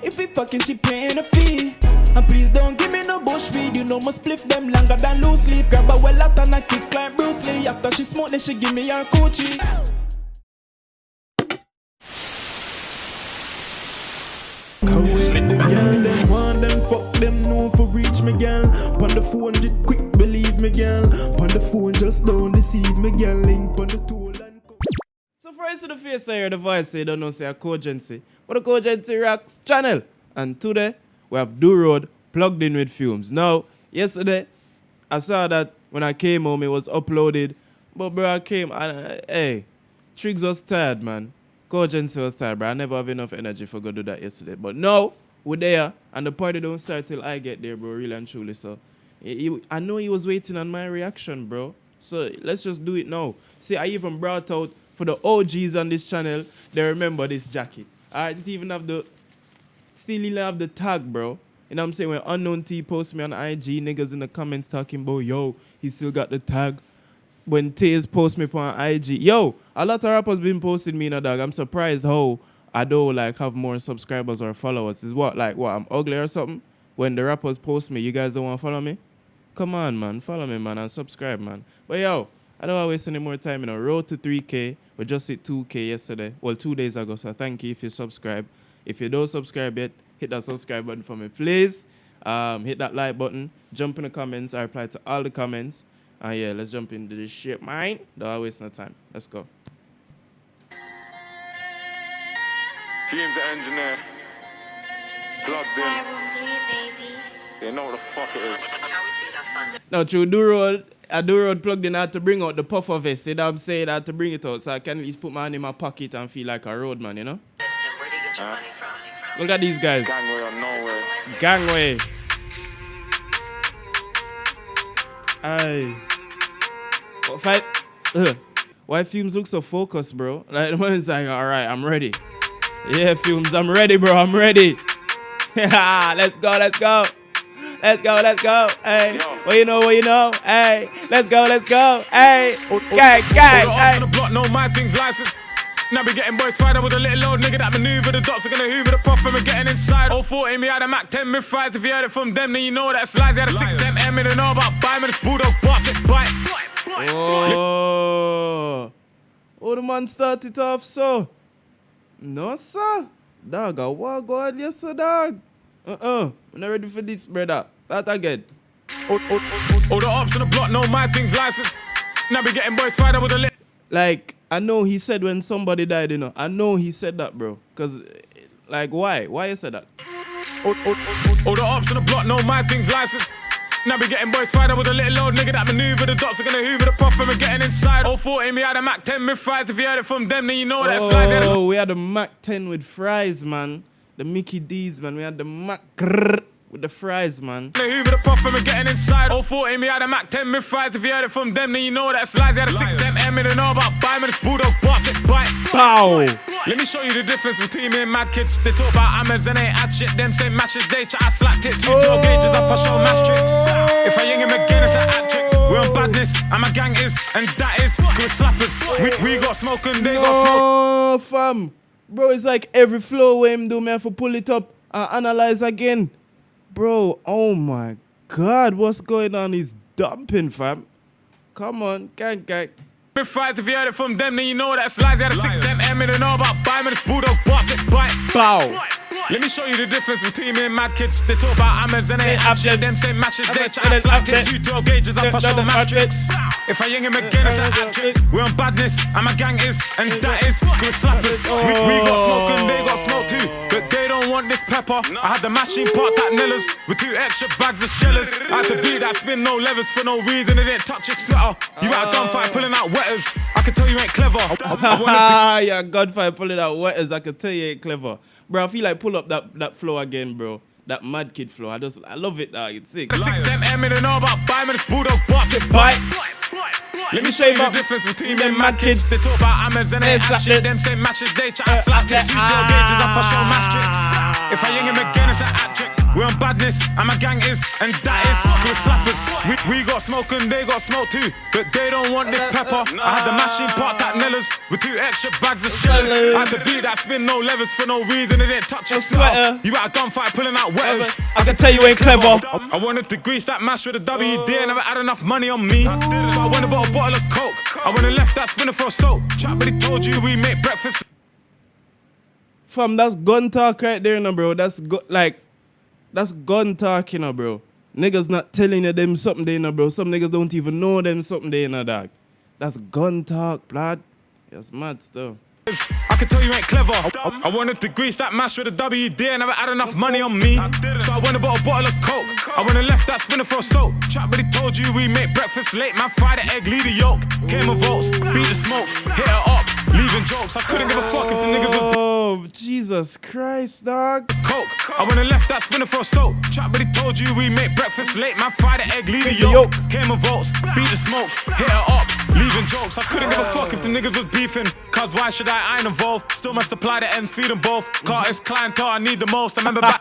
If we fucking, she paying a fee. And please don't give me no bush weed. You know must split them longer than loose leaf. Grab a well out and I kick like Bruce Lee. After she smoke, then she give me her coochie. Come with the girl, them want them, fuck them, no for reach me girl. Pon the phone, did quick believe me girl. Pon the phone, just don't deceive me girl. Link pon the tool and so for us to the face I hear the voice say don't know say a kogency. But the kogency rocks channel. And today we have DoRoad plugged in with Fumez. Now, yesterday I saw that when I came home it was uploaded. But bro, I came and hey, Triggs was tired, man. Kogency was tired, bro. I never have enough energy for go do that yesterday. But now, we're there, and the party don't start till I get there, bro, really and truly. So, I know he was waiting on my reaction, bro. So, let's just do it now. See, I even brought out, for the OGs on this channel, they remember this jacket. Alright, it even have the, still even have the tag, bro. You know what I'm saying? When Unknown T posts me on IG, niggas in the comments talking about, yo, he still got the tag. When Taze post me on IG, yo, a lot of rappers been posting me in a dog. I'm surprised how I don't like have more subscribers or followers. Is what like what I'm ugly or something? When the rappers post me, you guys don't want to follow me? Come on, man, follow me, man, and subscribe, man. But yo, I don't want to waste any more time. Road to 3K. We just hit 2K yesterday. Well, 2 days ago. So thank you if you subscribe. If you don't subscribe yet, hit that subscribe button for me, please. Hit that like button. Jump in the comments. I reply to all the comments. Yeah, let's jump into this shit, man. Don't waste no time. Let's go. Fumez the engineer. Plugged in. They know what the fuck it is. Now, through DoRoad plugged in, I had to bring out the puffer vest. You know what I'm saying? I had to bring it out so I can at least put my hand in my pocket and feel like a roadman, you know? Look at these guys. Gangway or nowhere. Gangway. Aye. What fight? Why Fumez look so focused, bro? Like the man is like, alright, I'm ready. Yeah, Fumez, I'm ready, bro. I'm ready. Let's go, let's go. Let's go, let's go. Hey, what you know, what you know? Hey, let's go, let's go. Hey, gang, gang. Hey. The block, no my things license. Now be getting boys fired with a little old nigga that maneuver. The dots are gonna hoover the puff and we're getting inside. 040 me had a Mac 10 mid fries. If you heard it from them, then you know that slides. They had a 6mm, they don't know about buy me this bulldog boss, it bites. Oh, the man started off so. No, sir. Dog, I walk on yes, sir, dog. I'm not ready for this, brother. Start again. All the ops on the block, no my things license. Now be getting boys fired with a little. Like, I know he said when somebody died, you know. I know he said that, bro. Because, like, why? Why you said that? All the ops on the block, no my things license. Now be getting boys fired with a little old nigga that maneuver. The dots are gonna hoover the puff and we're getting inside. 040 me had a Mac 10 mid fries. If you heard it from them, then you know that slide. Oh, we had the Mac 10 with fries, man. The Mickey D's, man. We had the Mac with the fries, man. Hoover the puff and we're getting inside. 040 me had a Mac 10 mid fries. If you heard it from them, then you know that slides. They had a 6mm, they don't know about buy me this bulldog boss, it bites. Pow! Let me show you the difference between me and mad kids. They talk about hammers and ain't at shit. Them same matches, they try, I slapped it. 2 tail gauges up, I show mash tricks. If I ying him again, it's an hat trick. We're on badness, and my gang is, and that is, good slappers. We got smoke and they got smoke. Oh, fam. Bro, it's like every flow where him do, man, for pull it up and analyze again. Bro, oh my God, what's going on? He's dumping, fam. Come on, gang. If you heard it from them, then you know that slides. They had a 6mm, they don't know about buy me this bulldog boss, it bites. Pow! Let me show you the difference between me and mad kids. They talk about hammers and ain't at shit. Them same matches, they try to slap it. 2 tail gauges up, I show mash tricks. If I ying him again, it's an hat trick. We're on badness, and my gang is, and that is, good slappers. We got smoke and they got smoke too, but they don't want this pepper. I had the machine parked at Nillers with 2 extra bags of shellers. I had to beat that spin, no levers for no reason. It didn't touch your sweater. You at a gunfight pulling out wetters. I can tell you ain't clever. Yeah, gunfight pulling out wetters. I can tell you ain't clever. Bro, I feel like pull up that flow again, bro. That mad kid flow. I love it, dog. It's sick. 6mm, they know about buy me this bulldog boss, it bites. Let me show you the difference between me and mad kids. They talk about hammers and ain't at shit. Them same matches, they try to slap it. 2 tail gauges up, I show mash tricks. If I ying him again, it's an hat trick. We're We're on badness, and my gang is, and that is good slappers. We got smoke and they got smoke too, but they don't want this pepper. I had the machine parked at Nella's with 2 extra bags of shellers. I had the beat that spin no levers for no reason, it didn't touch a sweater. You at a gunfight pulling out wetters. I can tell you ain't clever. I wanted to grease that mash with a WD, never had enough money on me, so I went and bought a bottle of coke. I went and left that spinner for a soap. Chap, but he told you we make breakfast. Fam, that's gun talk right there, no, bro. That's gun talk, you know, bro. Niggas not telling you them something they know, bro. Some niggas don't even know them something they know, dog. That's gun talk, blood. That's mad stuff. I can tell you ain't clever. I wanted to grease that mash with a WD, never had enough money on me, so I went and bought a bottle of coke. I went and left that spinner for a soap. Chap, but he told you we make breakfast late. Man, fry the egg, leave the yolk. Came with votes, beat the smoke, hit her up, leaving jokes. I couldn't give a fuck if the niggas was Oh, Jesus Christ, dog. coke. I went and left that spinner for a soap. Chap, but he told you we make breakfast late. Man, fry the egg, leave the yolk. Came with votes, beat the smoke, hit her up, leaving jokes. I couldn't give a fuck if the niggas was beefing, cause why should I ain't involved. Still must supply the ends, feed them both. Car is clientele, I need the most. I remember back.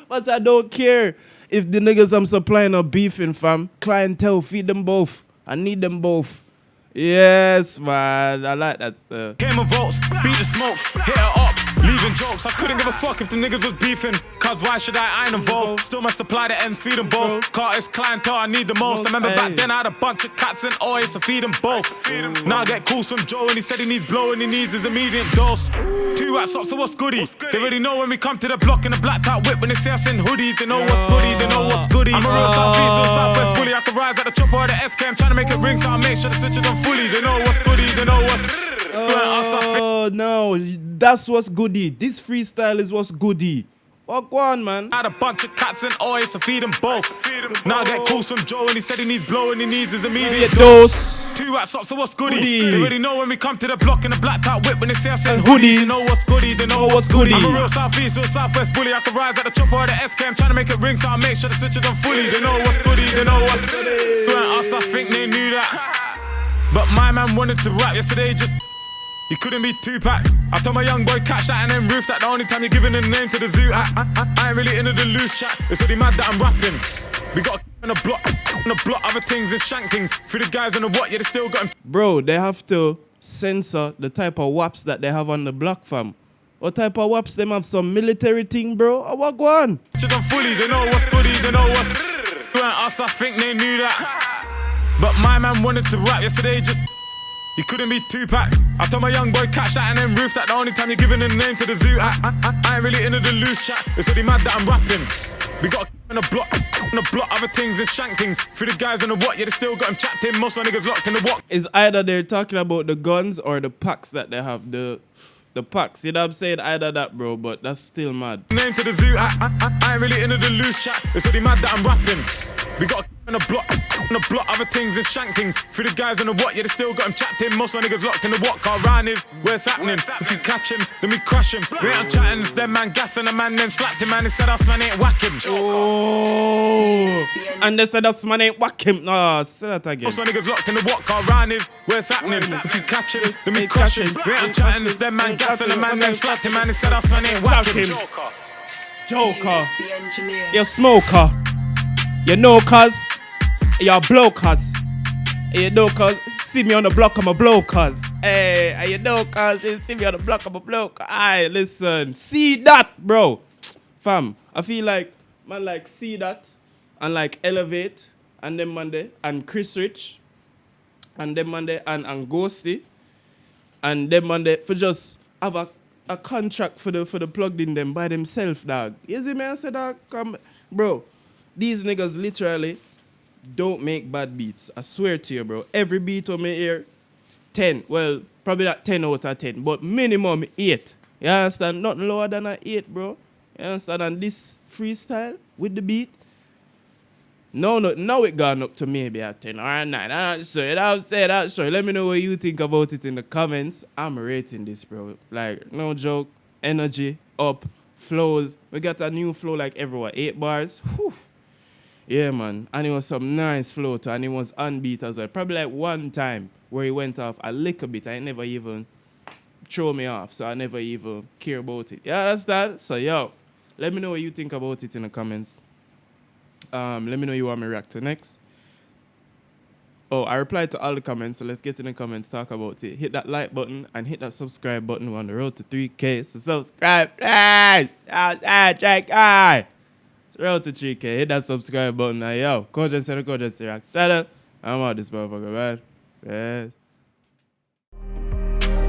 But I don't care if the niggas I'm supplying are beefing, fam. Clientele, feed them both. I need them both. Yes, man. I like that stuff. Came with votes, beat the smoke, hit her up, leaving jokes. I couldn't give a fuck if the niggas was beefing, cause why should I ain't involved. Still must supply the ends, feed them both. Car is clientele, I need the most. I remember back then I had a bunch of cats and oil, so feed them both. Now I get calls from Joe and he said he needs blow and he needs his immediate dose. 2 rats up, so what's goody? They already know when we come to the block in the black top whip. When they see us in hoodies, they know what's goody, they know what's goody. I'm a real Southeast, real Southwest bully. I can rise at the chopper or the SK. I'm trying to make it ring, so I make sure the switches on fully. They know what's goody, they know what. Oh, no. That's what's goody. This freestyle is what's goody. What go on, man? I had a bunch of cats and oil, so feed them both. Now I get calls from Joe and he said he needs blow and he needs his immediate dose. 2 rats up, so what's goody? They already know when we come to the block in the black top whip. When they see us in hoodies, they know what's goody, they know what's goody. I'm a real Southeast, real Southwest bully. I can rise at the chopper or the SK. I'm trying to make it ring, so I make sure the switches on fully. They know what's goody, they know what's goody. Us, I think they knew that, but my man wanted to rap yesterday, just he couldn't be Tupac. I told my young boy catch that and then roof that. The only time you're giving a name to the zoo. I ain't really into the loose chat. It's already mad that I'm rapping. We got on the block, other things and shank things. For the guys on the what, yeah, they still got him. Bro, they have to censor the type of waps that they have on the block, fam. What type of waps? Them have some military thing, bro? Or what go on? Shit on fully, they know what's goody, they know what. Us, I think they knew that, but my man wanted to rap yesterday, just he couldn't be Tupac. I told my young boy catch that and then roof that. The only time you're giving a name to the zoo. I ain't really into the loose chat. It's already mad that I'm rapping. We got on the block, other things and shank things. For the guys on the what, yeah, they still got him trapped in. Most of my niggas locked in the what. Is either they're talking about the guns or the packs that they have. The packs, you know what I'm saying? Either that, bro, but that's still mad. Name to the zoo. I ain't really into the loose chat. It's already mad that I'm rapping. We got on the block, other things and shank things. For the guys on the what, yeah, they still got him trapped in. Most of my niggas locked in the what. Car round is where it's happening. If you catch him, then we crush him. We ain't chatting, it's them man gassing a man, then slapped him, man. They said us man ain't whacking. Oh, and they said us man ain't whack him. No, say that again. Most of my niggas locked in the what. Car round is where it's happening. If you catch him, then we crush him. We ain't chatting, it's them man gassing a man, then slapped him, man. They said us man ain't whacking. Joker, you smoker, you know cuz, you blow cuz, you know cuz, see me on the block, I'm a blow cuz, hey, you know cuz, you see me on the block, I'm a blow cuz, aye, listen, see that, bro, fam, I feel like, man, like, see that, and like, elevate, and them man there, and Chris Rich, and them man there, and Ghosty, and them man there, for just have a contract for the plugged in them by themselves, dog. You see me? I said, dog, come, bro. These niggas literally don't make bad beats. I swear to you, bro. Every beat on me hear, 10. Well, probably not 10 out of 10, but minimum 8. You understand? Nothing lower than an 8, bro. You understand? And this freestyle with the beat, now it gone up to maybe a 10 or a 9. I'm not sure. You know what I'm saying? I'm not sure. Let me know what you think about it in the comments. I'm rating this, bro. Like, no joke. Energy, up, flows. We got a new flow like everywhere. 8 bars. Whew. Yeah, man. And it was some nice flow too. And it was unbeat as well. Probably like one time where he went off a little bit. I never even throw me off. So I never even care about it. Yeah, that's that. So, yo. Let me know what you think about it in the comments. Let me know you want me to react to next. Oh, I replied to all the comments, so let's get in the comments, talk about it. Hit that like button and hit that subscribe button. We're on the road to 3K, so subscribe, please. It's road to 3K. Hit that subscribe button. Now, yo, Kogency and Kogency react. Shut up. I'm out this motherfucker, man. Yes.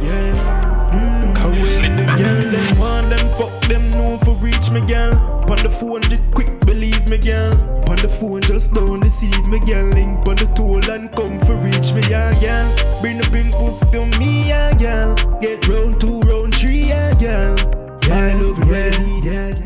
Yeah. Come with the girl, them want them, fuck them, no for reach me, girl. On the 400 quick, believe me, girl. On the phone, just don't deceive me, girl. Link on the toll and come for reach me, yeah, girl. Bring the pink pussy to me, yeah, girl. Get round 2, round 3, yeah, girl. Yeah, I love you, yeah, need, yeah, girl.